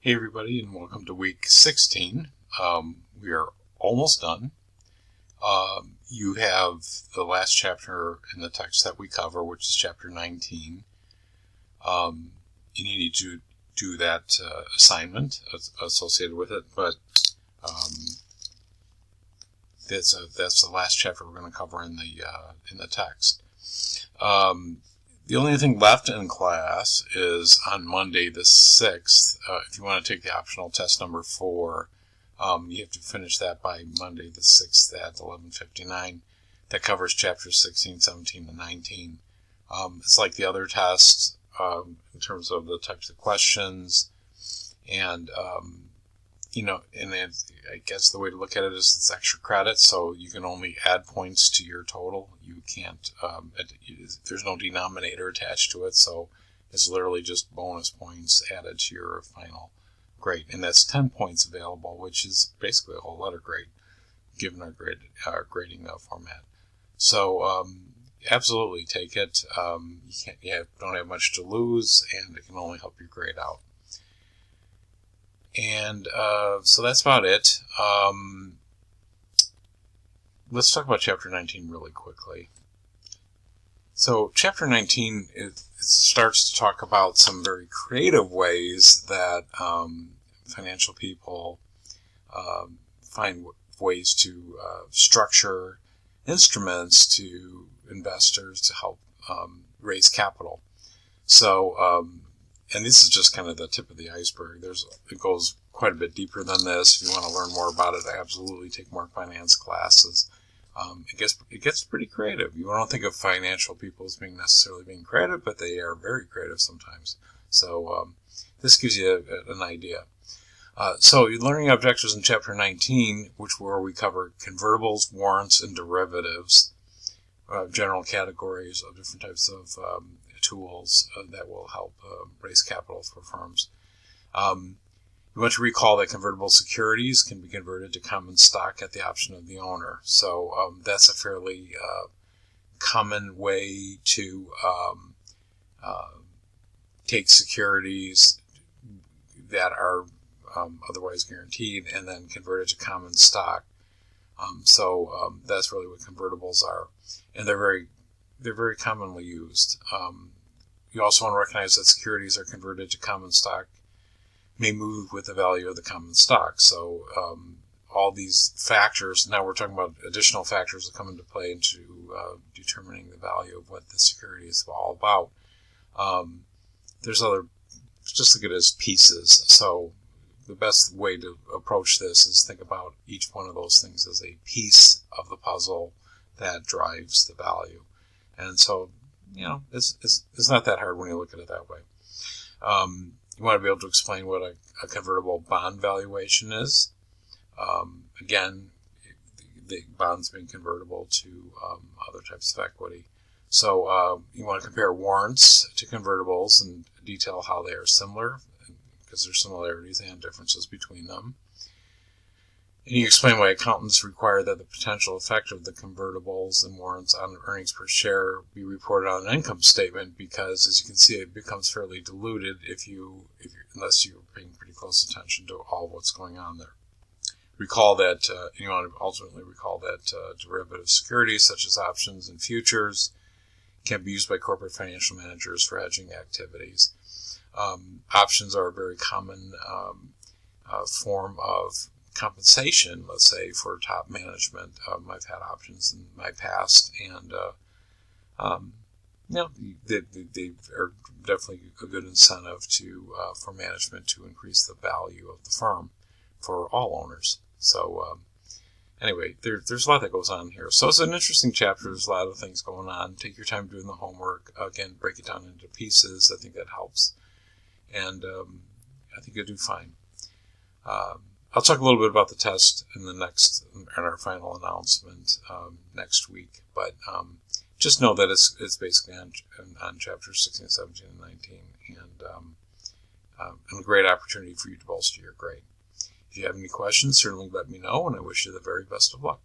Hey everybody, and welcome to week 16. We are almost done. You have the last chapter in the text that we cover, which is chapter 19. And you need to do that assignment associated with it, but that's the last chapter we're going to cover in the text. The only thing left in class is on Monday the 6th. If you want to take the optional test number 4, you have to finish that by Monday the 6th at 11:59. That covers chapters 16, 17, and 19. It's like the other tests in terms of the types of questions. And, I guess the way to look at it is it's extra credit, so you can only add points to your total. You can't, there's no denominator attached to it, so it's literally just bonus points added to your final grade. And that's 10 points available, which is basically a whole letter grade, given our grading format. So absolutely take it. You don't have much to lose, and it can only help your grade out. And so that's about it. Let's talk about Chapter 19 really quickly. So Chapter 19, it starts to talk about some very creative ways that financial people find ways to structure instruments to investors to help raise capital. So and this is just kind of the tip of the iceberg. It goes quite a bit deeper than this. If you want to learn more about it, absolutely take more finance classes. It gets pretty creative. You don't think of financial people as being necessarily being creative, but they are very creative sometimes. So this gives you an idea. So your learning objectives in Chapter 19, where we cover convertibles, warrants, and derivatives, general categories of different types of tools that will help raise capital for firms. You want to recall that convertible securities can be converted to common stock at the option of the owner. So that's a fairly common way to take securities that are otherwise guaranteed and then convert it to common stock. So that's really what convertibles are, and they're very commonly used. You also want to recognize that securities are converted to common stock may move with the value of the common stock. So all these factors, now we're talking about additional factors that come into play into determining the value of what the security is all about. There's other, just look at it as pieces. So the best way to approach this is think about each one of those things as a piece of the puzzle that drives the value. And so, it's not that hard when you look at it that way. You want to be able to explain what a convertible bond valuation is. Again, the bonds being convertible to other types of equity. So you want to compare warrants to convertibles and detail how they are similar, because there's similarities and differences between them. And you explain why accountants require that the potential effect of the convertibles and warrants on earnings per share be reported on an income statement, because, as you can see, it becomes fairly diluted unless you're paying pretty close attention to all what's going on there. Recall that you want to ultimately recall that derivative securities such as options and futures can be used by corporate financial managers for hedging activities. Options are a very common form of compensation, let's say, for top management. I've had options in my past, and they are definitely a good incentive for management to increase the value of the firm for all owners. So anyway, there's a lot that goes on here. So it's an interesting chapter. There's a lot of things going on. Take your time doing the homework. Again, break it down into pieces. I think that helps, and I think you'll do fine. I'll talk a little bit about the test in our final announcement next week, but just know that it's basically on chapters 16, 17, and 19, and a great opportunity for you to bolster your grade. If you have any questions, certainly let me know, and I wish you the very best of luck.